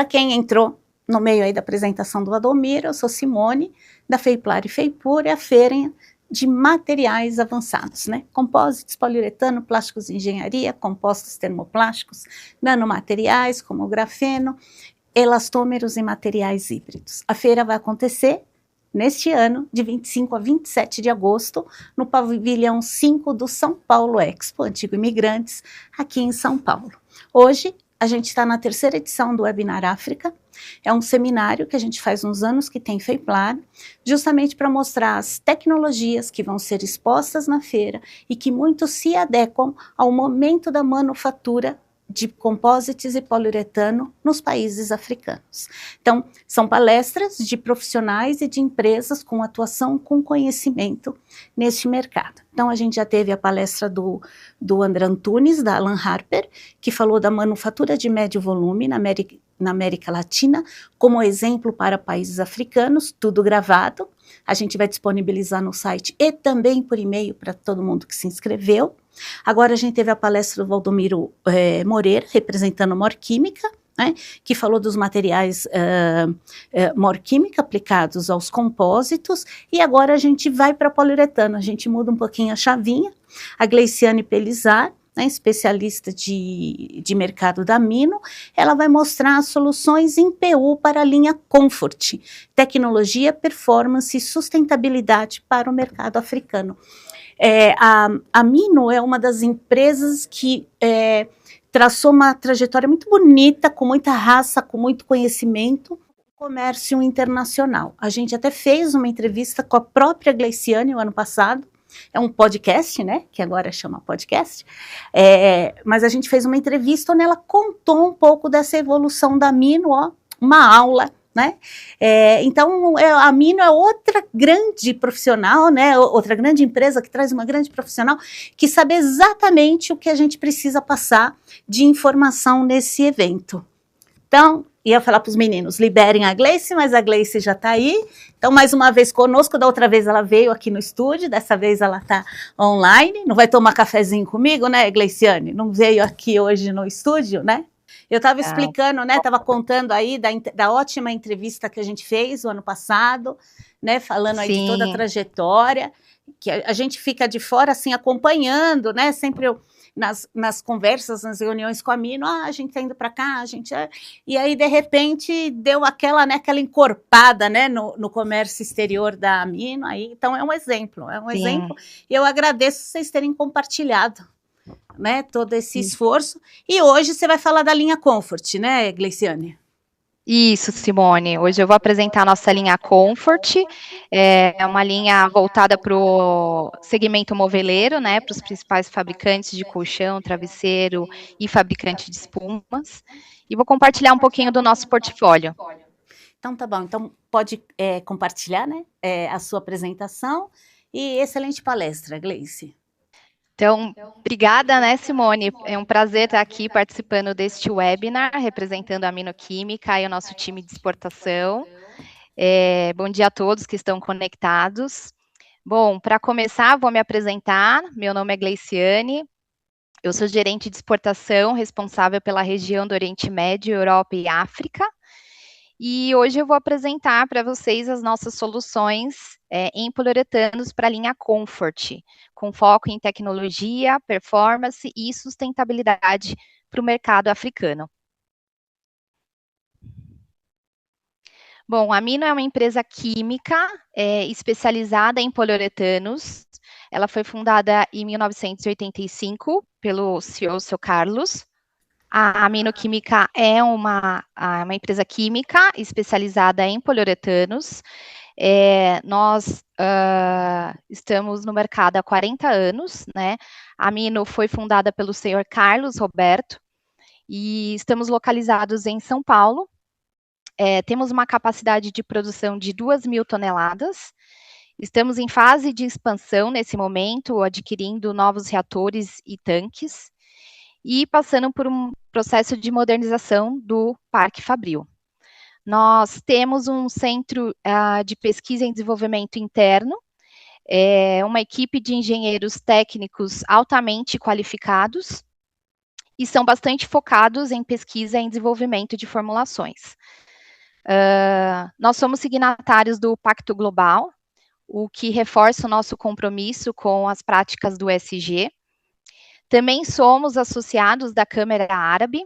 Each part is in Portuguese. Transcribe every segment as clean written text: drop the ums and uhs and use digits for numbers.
para quem entrou no meio aí da apresentação do Valdomiro, eu sou Simone, da Feiplar e Feipur, é a feira de materiais avançados, né? Compósitos, poliuretano, plásticos de engenharia, compostos termoplásticos, nanomateriais como o grafeno, elastômeros e materiais híbridos. A feira vai acontecer neste ano, de 25 a 27 de agosto, no pavilhão 5 do São Paulo Expo, Antigo Imigrantes, aqui em São Paulo. Hoje, a gente está na terceira edição do Webinar África. É um seminário que a gente faz uns anos que tem Feiplar, justamente para mostrar as tecnologias que vão ser expostas na feira e que muito se adequam ao momento da manufatura de compósitos e poliuretano nos países africanos. Então, são palestras de profissionais e de empresas com atuação, com conhecimento neste mercado. Então, a gente já teve a palestra do André Antunes, da Alan Harper, que falou da manufatura de médio volume na América Latina, como exemplo para países africanos, tudo gravado. A gente vai disponibilizar no site e também por e-mail para todo mundo que se inscreveu. Agora a gente teve a palestra do Valdomiro Moreira, representando Morquímica, né, que falou dos materiais Morquímica aplicados aos compósitos, e agora a gente vai para poliuretano, a gente muda um pouquinho a chavinha. A Gleiciane Pelizar, né, especialista de mercado da Amino, ela vai mostrar as soluções em PU para a linha Comfort, tecnologia, performance e sustentabilidade para o mercado africano. A Amino é uma das empresas que traçou uma trajetória muito bonita, com muita raça, com muito conhecimento, comércio internacional. A gente até fez uma entrevista com a própria Gleiciane o ano passado. É um podcast, né, que agora chama podcast, mas a gente fez uma entrevista onde ela contou um pouco dessa evolução da Amino, uma aula, né? Então, a Amino é outra grande profissional, né? Outra grande empresa que traz uma grande profissional que sabe exatamente o que a gente precisa passar de informação nesse evento. Então, ia falar para os meninos, liberem a Gleice, mas a Gleice já está aí. Então, mais uma vez conosco, da outra vez ela veio aqui no estúdio, dessa vez ela está online. Não vai tomar cafezinho comigo, né, Gleiciane? Não veio aqui hoje no estúdio, né? Eu estava explicando, né, estava contando aí da ótima entrevista que a gente fez o ano passado, né, falando aí de toda a trajetória, que a gente fica de fora, assim, acompanhando, né, sempre nas conversas, nas reuniões com a Amino, a gente está indo para cá, e aí, de repente, deu aquela encorpada, né, no comércio exterior da Amino, aí, então é um exemplo, e eu agradeço vocês terem compartilhado, né, todo esse esforço. E hoje você vai falar da linha Comfort, né, Gleiciane? Isso, Simone. Hoje eu vou apresentar a nossa linha Comfort. É uma linha voltada para o segmento moveleiro, né, para os principais fabricantes de colchão, travesseiro e fabricante de espumas. E vou compartilhar um pouquinho do nosso portfólio. Então tá bom. Então pode compartilhar, né, a sua apresentação e excelente palestra, Gleice. Então, obrigada, né, Simone? É um prazer estar aqui participando deste webinar, representando a Amino Química e o nosso time de exportação. Bom dia a todos que estão conectados. Bom, para começar, vou me apresentar. Meu nome é Gleiciane, eu sou gerente de exportação, responsável pela região do Oriente Médio, Europa e África. E hoje eu vou apresentar para vocês as nossas soluções em poliuretanos para a linha Comfort, com foco em tecnologia, performance e sustentabilidade para o mercado africano. Bom, a Amino é uma empresa química especializada em poliuretanos. Ela foi fundada em 1985 pelo CEO, seu Carlos. A Amino Química é uma empresa química especializada em poliuretanos. Nós estamos no mercado há 40 anos, né? A Amino foi fundada pelo senhor Carlos Roberto e estamos localizados em São Paulo. Temos uma capacidade de produção de 2.000 toneladas. Estamos em fase de expansão nesse momento, adquirindo novos reatores e tanques e passando por um processo de modernização do Parque Fabril. Nós temos um centro de pesquisa e desenvolvimento interno, uma equipe de engenheiros técnicos altamente qualificados e são bastante focados em pesquisa e desenvolvimento de formulações. Nós somos signatários do Pacto Global, o que reforça o nosso compromisso com as práticas do ESG. Também somos associados da Câmara Árabe,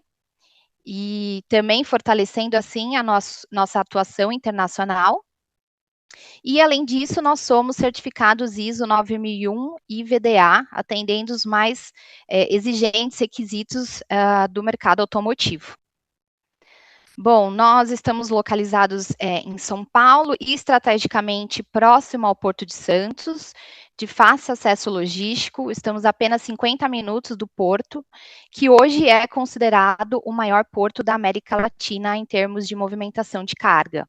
e também fortalecendo, assim, a nossa atuação internacional. E, além disso, nós somos certificados ISO 9001 e VDA, atendendo os mais exigentes requisitos do mercado automotivo. Bom, nós estamos localizados em São Paulo e estrategicamente próximo ao Porto de Santos, de fácil acesso logístico, estamos a apenas 50 minutos do porto, que hoje é considerado o maior porto da América Latina em termos de movimentação de carga.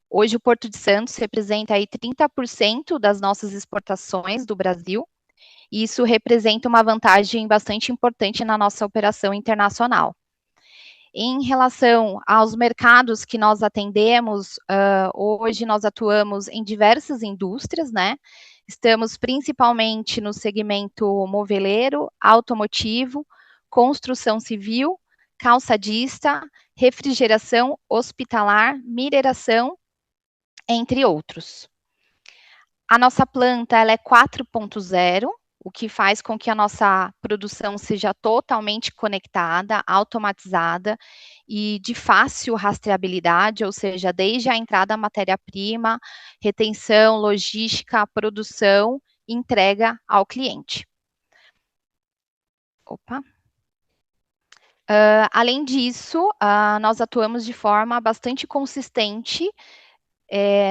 Hoje o Porto de Santos representa aí 30% das nossas exportações do Brasil, e isso representa uma vantagem bastante importante na nossa operação internacional. Em relação aos mercados que nós atendemos, hoje nós atuamos em diversas indústrias, né? Estamos principalmente no segmento moveleiro, automotivo, construção civil, calçadista, refrigeração, hospitalar, mineração, entre outros. A nossa planta ela é 4.0, o que faz com que a nossa produção seja totalmente conectada, automatizada e de fácil rastreabilidade, ou seja, desde a entrada da matéria-prima, retenção, logística, produção, entrega ao cliente. Além disso, nós atuamos de forma bastante consistente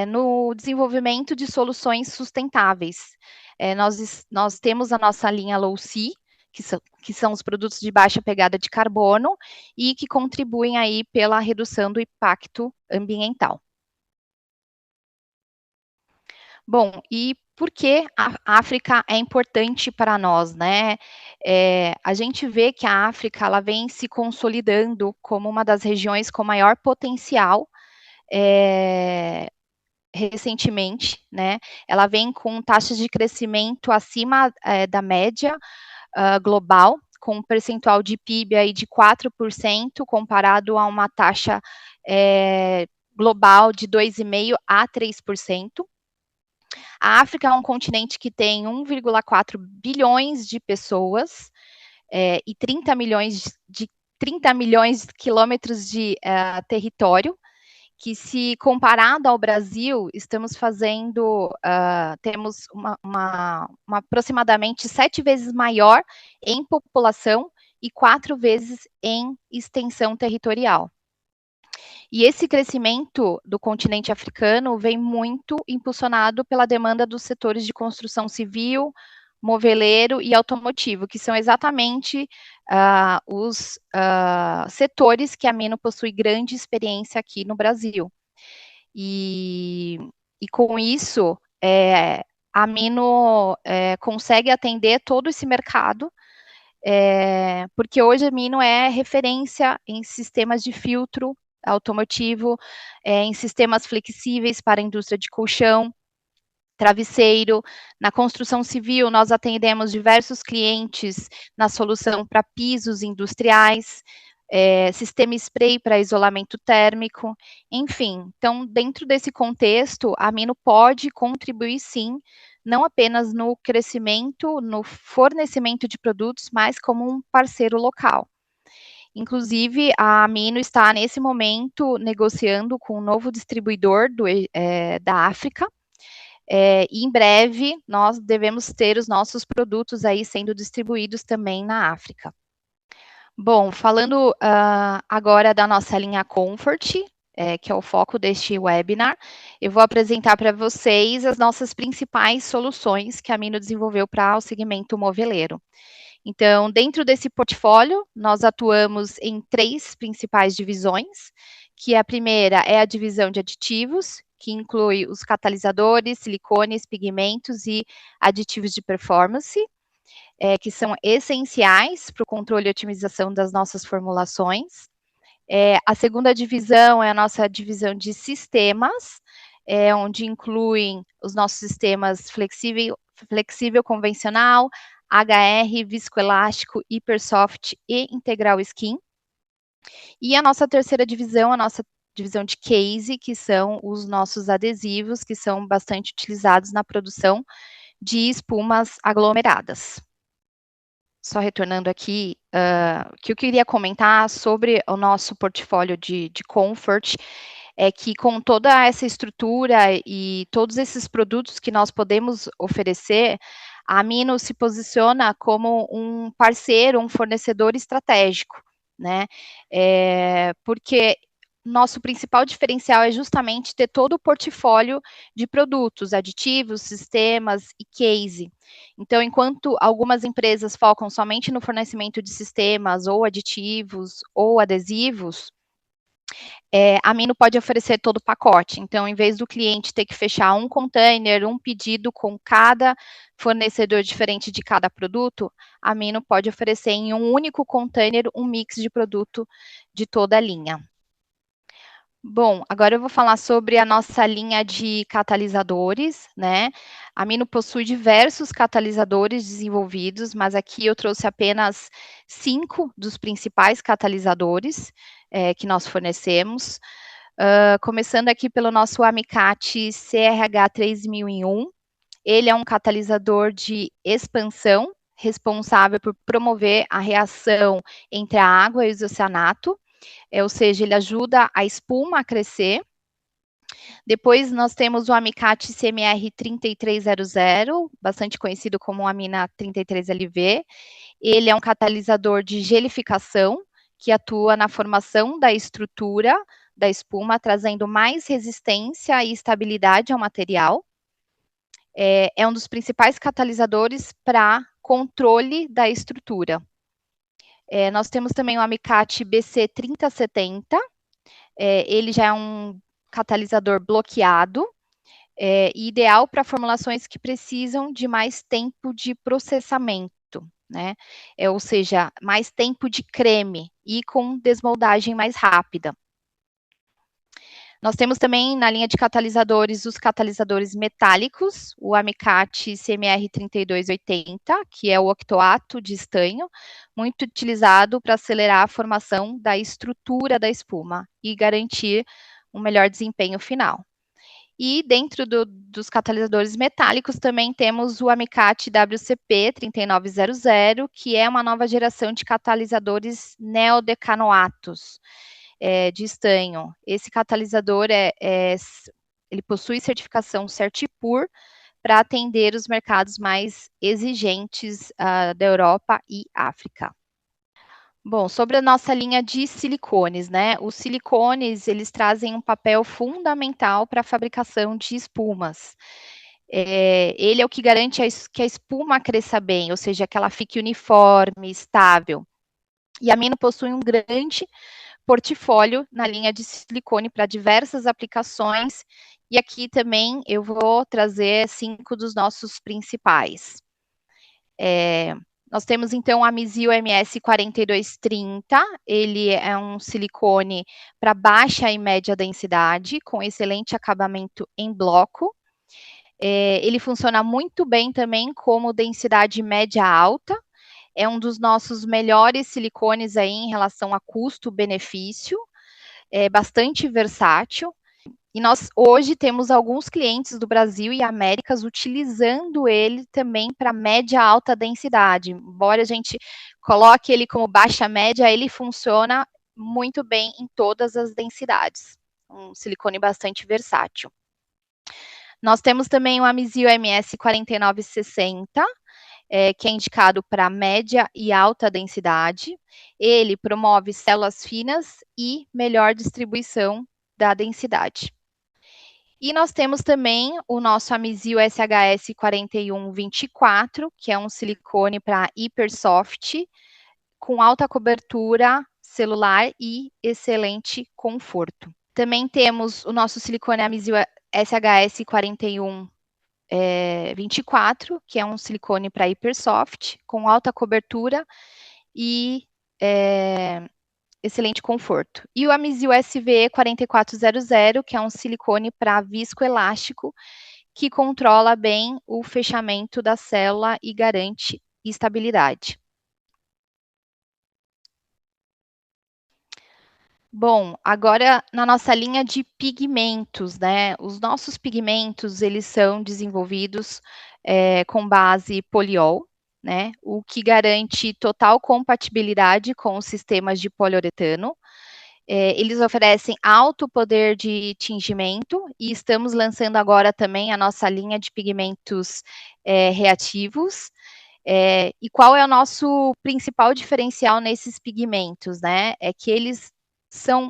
no desenvolvimento de soluções sustentáveis. Nós temos a nossa linha Low-C, que são os produtos de baixa pegada de carbono e que contribuem aí pela redução do impacto ambiental. Bom, e por que a África é importante para nós, né? A gente vê que a África ela vem se consolidando como uma das regiões com maior potencial recentemente, né? Ela vem com taxas de crescimento acima da média global, com um percentual de PIB aí de 4%, comparado a uma taxa global de 2,5% a 3%. A África é um continente que tem 1,4 bilhões de pessoas e 30 milhões de quilômetros de território, que se comparado ao Brasil, estamos fazendo, temos uma aproximadamente 7 vezes maior em população e 4 vezes em extensão territorial. E esse crescimento do continente africano vem muito impulsionado pela demanda dos setores de construção civil, moveleiro e automotivo, que são exatamente os setores que a Mino possui grande experiência aqui no Brasil. E com isso, a Mino consegue atender todo esse mercado, porque hoje a Mino é referência em sistemas de filtro automotivo, em sistemas flexíveis para a indústria de colchão, travesseiro. Na construção civil, nós atendemos diversos clientes na solução para pisos industriais, sistema spray para isolamento térmico, enfim. Então, dentro desse contexto, a Mino pode contribuir, sim, não apenas no crescimento, no fornecimento de produtos, mas como um parceiro local. Inclusive, a Mino está, nesse momento, negociando com um novo distribuidor da África, e em breve nós devemos ter os nossos produtos aí sendo distribuídos também na África. Bom, falando agora da nossa linha Comfort, que é o foco deste webinar, eu vou apresentar para vocês as nossas principais soluções que a Mino desenvolveu para o segmento moveleiro. Então, dentro desse portfólio, nós atuamos em 3 principais divisões, que a primeira é a divisão de aditivos, que inclui os catalisadores, silicones, pigmentos e aditivos de performance, que são essenciais para o controle e otimização das nossas formulações. A segunda divisão é a nossa divisão de sistemas, onde incluem os nossos sistemas flexível convencional, HR, viscoelástico, hipersoft e integral skin. E a nossa terceira divisão, a nossa divisão de case, que são os nossos adesivos, que são bastante utilizados na produção de espumas aglomeradas. Só retornando aqui, que eu queria comentar sobre o nosso portfólio de comfort, é que com toda essa estrutura e todos esses produtos que nós podemos oferecer, a Amino se posiciona como um parceiro, um fornecedor estratégico, né? Porque nosso principal diferencial é justamente ter todo o portfólio de produtos, aditivos, sistemas e case. Então, enquanto algumas empresas focam somente no fornecimento de sistemas ou aditivos ou adesivos, a Mino pode oferecer todo o pacote. Então, em vez do cliente ter que fechar um container, um pedido com cada fornecedor diferente de cada produto, a Mino pode oferecer em um único container um mix de produto de toda a linha. Bom, agora eu vou falar sobre a nossa linha de catalisadores, né? A Mino possui diversos catalisadores desenvolvidos, mas aqui eu trouxe apenas 5 dos principais catalisadores que nós fornecemos. Começando aqui pelo nosso Amicat CRH 3001. Ele é um catalisador de expansão, responsável por promover a reação entre a água e o isocianato. Ou seja, ele ajuda a espuma a crescer. Depois nós temos o Amicat CMR 3300, bastante conhecido como Amina 33LV. Ele é um catalisador de gelificação, que atua na formação da estrutura da espuma, trazendo mais resistência e estabilidade ao material. É um dos principais catalisadores para controle da estrutura. Nós temos também o Amicat BC 3070, ele já é um catalisador bloqueado, ideal para formulações que precisam de mais tempo de processamento, né? Ou seja, mais tempo de creme e com desmoldagem mais rápida. Nós temos também na linha de catalisadores os catalisadores metálicos, o Amicat CMR 3280, que é o octoato de estanho, muito utilizado para acelerar a formação da estrutura da espuma e garantir um melhor desempenho final. E dentro dos catalisadores metálicos também temos o Amicat WCP 3900, que é uma nova geração de catalisadores neodecanoatos, de estanho. Esse catalisador ele possui certificação Certipur para atender os mercados mais exigentes da Europa e África. Bom, sobre a nossa linha de silicones, né? Os silicones, eles trazem um papel fundamental para a fabricação de espumas. Ele é o que garante que a espuma cresça bem, ou seja, que ela fique uniforme, estável. E a Mino possui um grande portfólio na linha de silicone para diversas aplicações, e aqui também eu vou trazer 5 dos nossos principais. Nós temos, então, a Misil MS 4230, ele é um silicone para baixa e média densidade, com excelente acabamento em bloco. Ele funciona muito bem também como densidade média-alta, é um dos nossos melhores silicones aí em relação a custo-benefício, é bastante versátil. E nós hoje temos alguns clientes do Brasil e Américas utilizando ele também para média alta densidade. Embora a gente coloque ele como baixa média, ele funciona muito bem em todas as densidades. Um silicone bastante versátil. Nós temos também o Amisil MS 4960, que é indicado para média e alta densidade. Ele promove células finas e melhor distribuição da densidade. E nós temos também o nosso Amisil SHS 4124, que é um silicone para hipersoft, com alta cobertura celular e excelente conforto. Também temos o nosso silicone Amisil SHS 4124, que é um silicone para hipersoft, com alta cobertura e excelente conforto. E o Amisil SVE 4400, que é um silicone para viscoelástico, que controla bem o fechamento da célula e garante e estabilidade. Bom, agora na nossa linha de pigmentos, né? Os nossos pigmentos, eles são desenvolvidos com base poliol, né? O que garante total compatibilidade com os sistemas de poliuretano. Eles oferecem alto poder de tingimento e estamos lançando agora também a nossa linha de pigmentos reativos. E qual é o nosso principal diferencial nesses pigmentos, né? É que eles são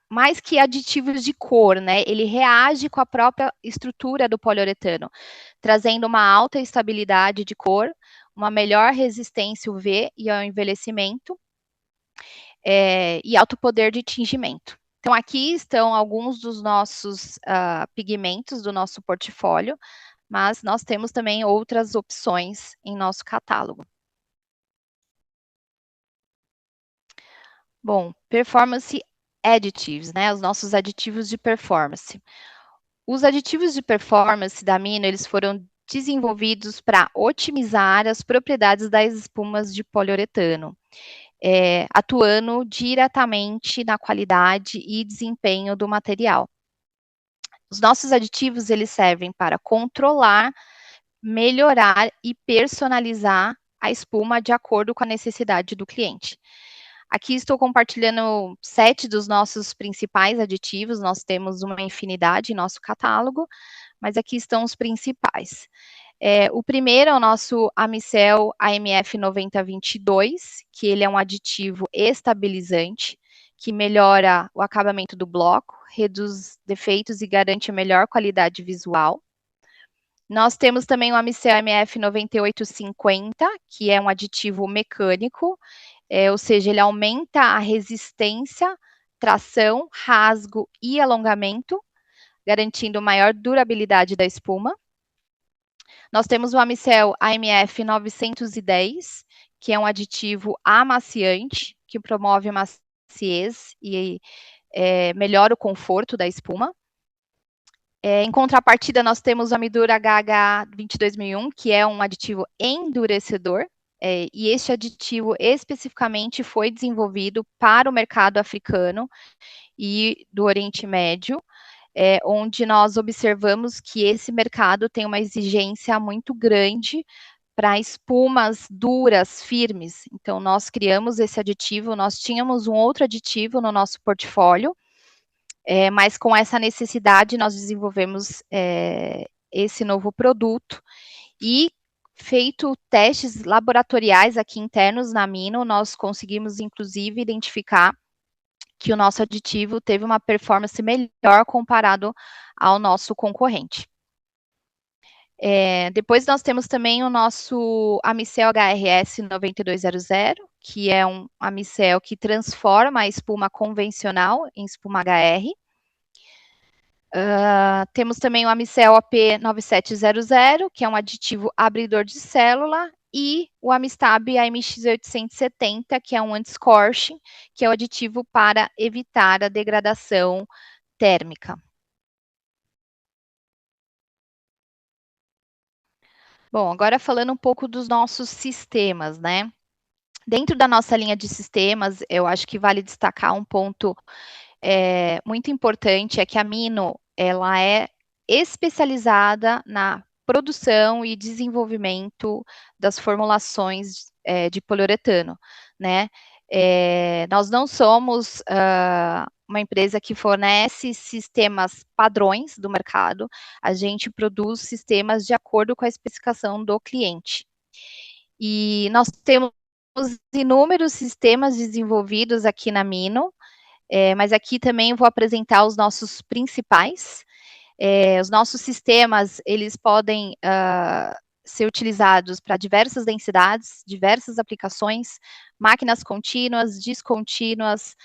mais que aditivos de cor, né? Ele reage com a própria estrutura do poliuretano, trazendo uma alta estabilidade de cor, uma melhor resistência UV e ao envelhecimento, e alto poder de tingimento. Então, aqui estão alguns dos nossos pigmentos do nosso portfólio, mas nós temos também outras opções em nosso catálogo. Bom, performance additives, né? Os nossos aditivos de performance. Os aditivos de performance da Amino, eles foram desenvolvidos para otimizar as propriedades das espumas de poliuretano, atuando diretamente na qualidade e desempenho do material. Os nossos aditivos, eles servem para controlar, melhorar e personalizar a espuma de acordo com a necessidade do cliente. Aqui estou compartilhando 7 dos nossos principais aditivos, nós temos uma infinidade em nosso catálogo, mas aqui estão os principais. O primeiro é o nosso Amicel AMF 9022, que ele é um aditivo estabilizante, que melhora o acabamento do bloco, reduz defeitos e garante a melhor qualidade visual. Nós temos também o Amicel AMF 9850, que é um aditivo mecânico, ou seja, ele aumenta a resistência, tração, rasgo e alongamento, garantindo maior durabilidade da espuma. Nós temos o Amicel AMF 910, que é um aditivo amaciante, que promove maciez e melhora o conforto da espuma. Em contrapartida, nós temos o Amidura HH 22001, que é um aditivo endurecedor, e este aditivo especificamente foi desenvolvido para o mercado africano e do Oriente Médio, onde nós observamos que esse mercado tem uma exigência muito grande para espumas duras, firmes. Então, nós criamos esse aditivo, nós tínhamos um outro aditivo no nosso portfólio, mas com essa necessidade nós desenvolvemos esse novo produto e feito testes laboratoriais aqui internos na Amino, nós conseguimos inclusive identificar que o nosso aditivo teve uma performance melhor comparado ao nosso concorrente. Depois nós temos também o nosso Amicel HRS 9200, que é um Amicel que transforma a espuma convencional em espuma HR. Temos também o Amicel AP 9700, que é um aditivo abridor de célula, e o Amistab AMX 870, que é um anti-scorching, que é o aditivo para evitar a degradação térmica. Bom, agora falando um pouco dos nossos sistemas, né? Dentro da nossa linha de sistemas, eu acho que vale destacar um ponto muito importante, é que a Amino, ela é especializada na produção e desenvolvimento das formulações de poliuretano, né? Nós não somos uma empresa que fornece sistemas padrões do mercado, a gente produz sistemas de acordo com a especificação do cliente. E nós temos inúmeros sistemas desenvolvidos aqui na Amino, mas aqui também vou apresentar os nossos principais. Os nossos sistemas, eles podem ser utilizados para diversas densidades, diversas aplicações, máquinas contínuas, descontínuas,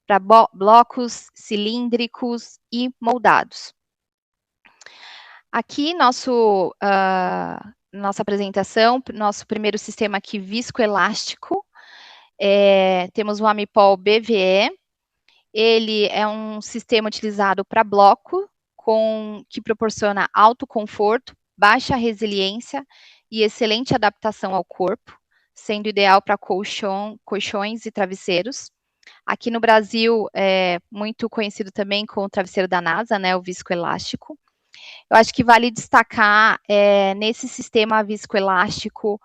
para blocos cilíndricos e moldados. Aqui, nossa apresentação, nosso primeiro sistema aqui, viscoelástico, temos o Amipol BVE, ele é um sistema utilizado para bloco, que proporciona alto conforto, baixa resiliência e excelente adaptação ao corpo, sendo ideal para colchões e travesseiros. Aqui no Brasil, é muito conhecido também com o travesseiro da NASA, né, o viscoelástico. Eu acho que vale destacar, nesse sistema viscoelástico,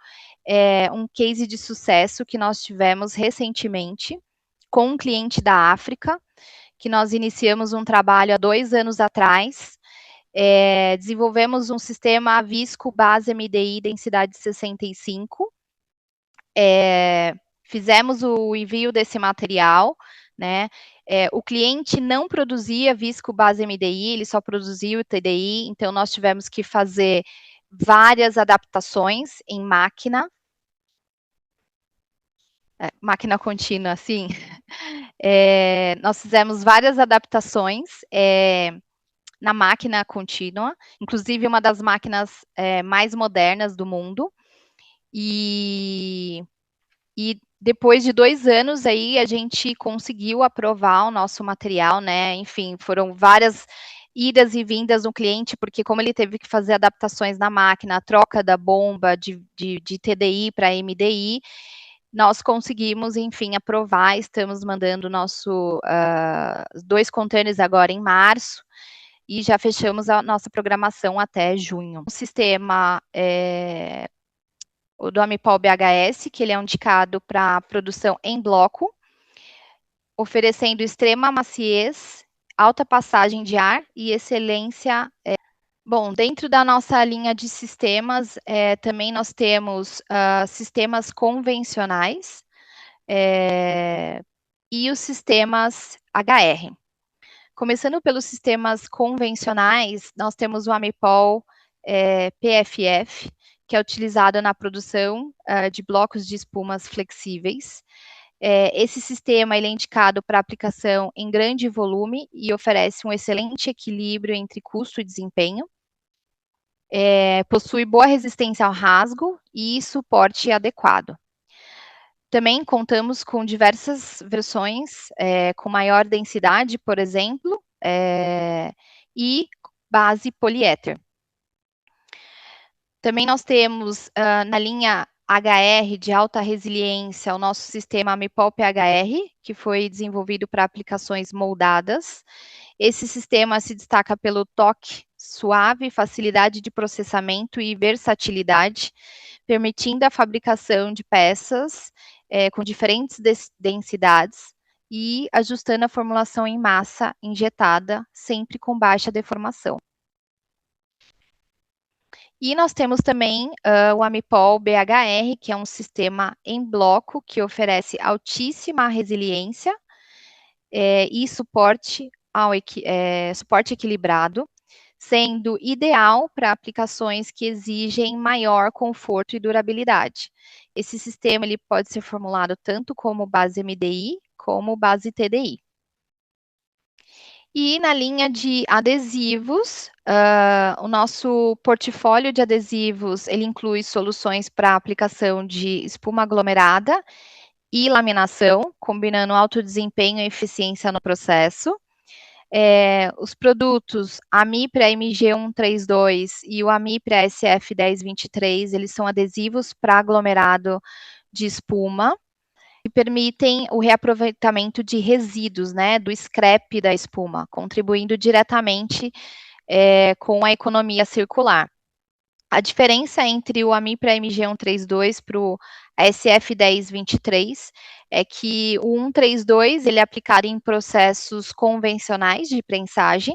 um case de sucesso que nós tivemos recentemente com um cliente da África, que nós iniciamos um trabalho há 2 anos atrás. Desenvolvemos um sistema visco base MDI densidade 65. Fizemos o envio desse material, né? O cliente não produzia visco base MDI, ele só produzia o TDI, então nós tivemos que fazer várias adaptações em máquina. Máquina contínua, assim. Nós fizemos várias adaptações na máquina contínua, inclusive uma das máquinas mais modernas do mundo. E depois de 2 anos aí, a gente conseguiu aprovar o nosso material, né? Enfim, foram várias idas e vindas no cliente, porque como ele teve que fazer adaptações na máquina, a troca da bomba de TDI para MDI, nós conseguimos, enfim, aprovar, estamos mandando 2 contêineres agora em março, e já fechamos a nossa programação até junho. O sistema o do Amipol BHS, que ele é indicado para produção em bloco, oferecendo extrema maciez, alta passagem de ar e excelência. Bom, dentro da nossa linha de sistemas, também nós temos sistemas convencionais e os sistemas HR. Começando pelos sistemas convencionais, nós temos o Amipol PFF, que é utilizado na produção de blocos de espumas flexíveis. Esse sistema ele é indicado para aplicação em grande volume e oferece um excelente equilíbrio entre custo e desempenho. Possui boa resistência ao rasgo e suporte adequado. Também contamos com diversas versões com maior densidade, por exemplo, e base poliéter. Também nós temos na linha HR de alta resiliência o nosso sistema Amipol PHR, que foi desenvolvido para aplicações moldadas. Esse sistema se destaca pelo toque suave, facilidade de processamento e versatilidade, permitindo a fabricação de peças com diferentes densidades e ajustando a formulação em massa injetada, sempre com baixa deformação. E nós temos também o Amipol BHR, que é um sistema em bloco que oferece altíssima resiliência e suporte equilibrado, sendo ideal para aplicações que exigem maior conforto e durabilidade. Esse sistema ele pode ser formulado tanto como base MDI como base TDI. E na linha de adesivos, o nosso portfólio de adesivos, ele inclui soluções para aplicação de espuma aglomerada e laminação, combinando alto desempenho e eficiência no processo. Os produtos Amipra MG132 e o Amipra SF1023, eles são adesivos para aglomerado de espuma, que permitem o reaproveitamento de resíduos, né, do scrap da espuma, contribuindo diretamente com a economia circular. A diferença entre o Amipra MG132 para o SF1023 é que o 132 ele é aplicado em processos convencionais de prensagem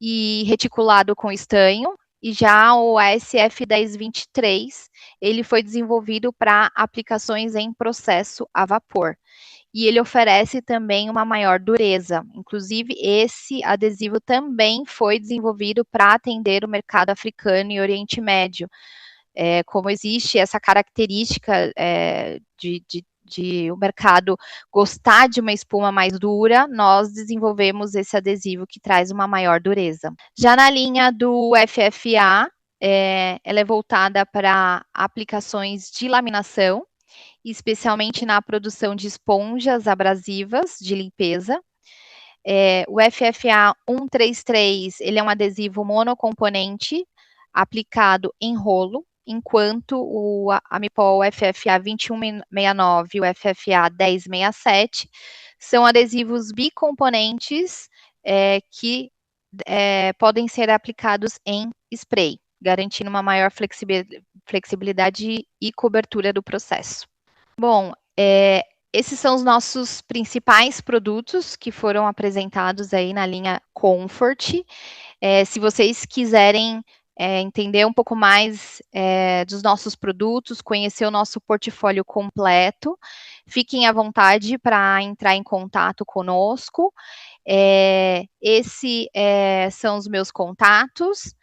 e reticulado com estanho, e já o SF1023, ele foi desenvolvido para aplicações em processo a vapor. E ele oferece também uma maior dureza. Inclusive, esse adesivo também foi desenvolvido para atender o mercado africano e Oriente Médio. Como existe essa característica de o mercado gostar de uma espuma mais dura, nós desenvolvemos esse adesivo que traz uma maior dureza. Já na linha do FFA, ela é voltada para aplicações de laminação, especialmente na produção de esponjas abrasivas de limpeza. O FFA 133, ele é um adesivo monocomponente aplicado em rolo, enquanto o Amipol FFA 2169 e o FFA 1067 são adesivos bicomponentes que podem ser aplicados em spray, garantindo uma maior flexibilidade e cobertura do processo. Bom, esses são os nossos principais produtos que foram apresentados aí na linha Comfort. Se vocês quiserem entender um pouco mais dos nossos produtos, conhecer o nosso portfólio completo, fiquem à vontade para entrar em contato conosco. Esses são os meus contatos,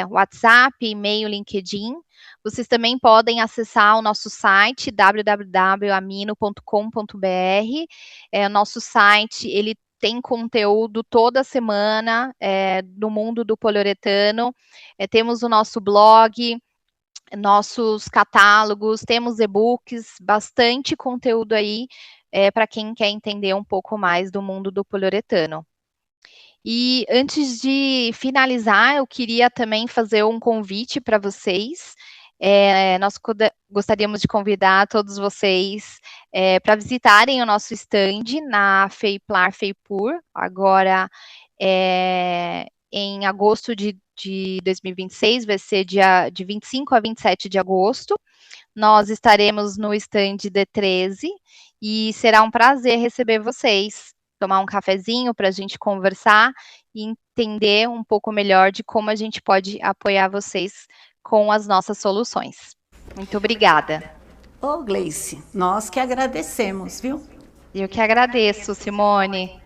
WhatsApp, e-mail, LinkedIn. Vocês também podem acessar o nosso site, www.amino.com.br. O nosso site, ele tem conteúdo toda semana do mundo do poliuretano. Temos o nosso blog, nossos catálogos, temos e-books, bastante conteúdo aí para quem quer entender um pouco mais do mundo do poliuretano. E antes de finalizar, eu queria também fazer um convite para vocês. Nós gostaríamos de convidar todos vocês para visitarem o nosso stand na FEIPLAR FEIPUR, agora em agosto de 2026, vai ser de 25 a 27 de agosto. Nós estaremos no stand D13 e será um prazer receber vocês, tomar um cafezinho para a gente conversar e entender um pouco melhor de como a gente pode apoiar vocês com as nossas soluções. Muito obrigada. Ô, Gleice, nós que agradecemos, viu? Eu que agradeço, Simone.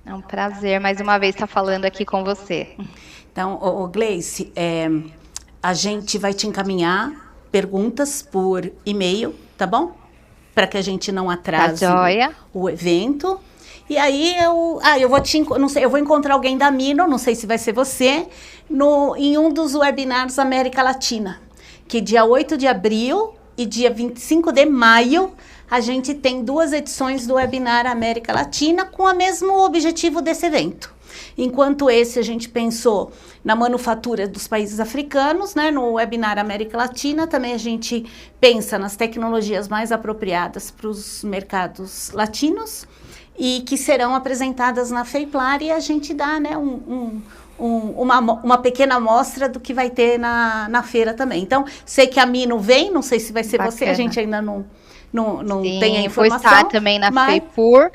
É um prazer, mais uma vez, estar falando aqui com você. Então, Gleice, a gente vai te encaminhar perguntas por e-mail, tá bom? Para que a gente não atrase o evento. E aí eu vou encontrar alguém da Amino, não sei se vai ser você, em um dos webinars América Latina, que dia 8 de abril e dia 25 de maio, a gente tem 2 edições do webinar América Latina com o mesmo objetivo desse evento. Enquanto esse a gente pensou na manufatura dos países africanos, né, no webinar América Latina, também a gente pensa nas tecnologias mais apropriadas para os mercados latinos, e que serão apresentadas na FEIPLAR, e a gente dá, né, uma pequena amostra do que vai ter na feira também. Então, sei que a Amino vem, não sei se vai ser você, a gente ainda não tem a informação. Vou estar também na FEIPUR.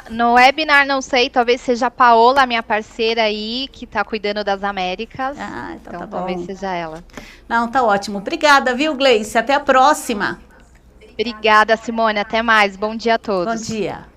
No webinar, não sei, talvez seja a Paola, minha parceira aí, que está cuidando das Américas. Então tá talvez bom. Seja ela. Não, tá ótimo. Obrigada, viu, Gleice? Até a próxima. Obrigada, Simone. Até mais. Bom dia a todos. Bom dia.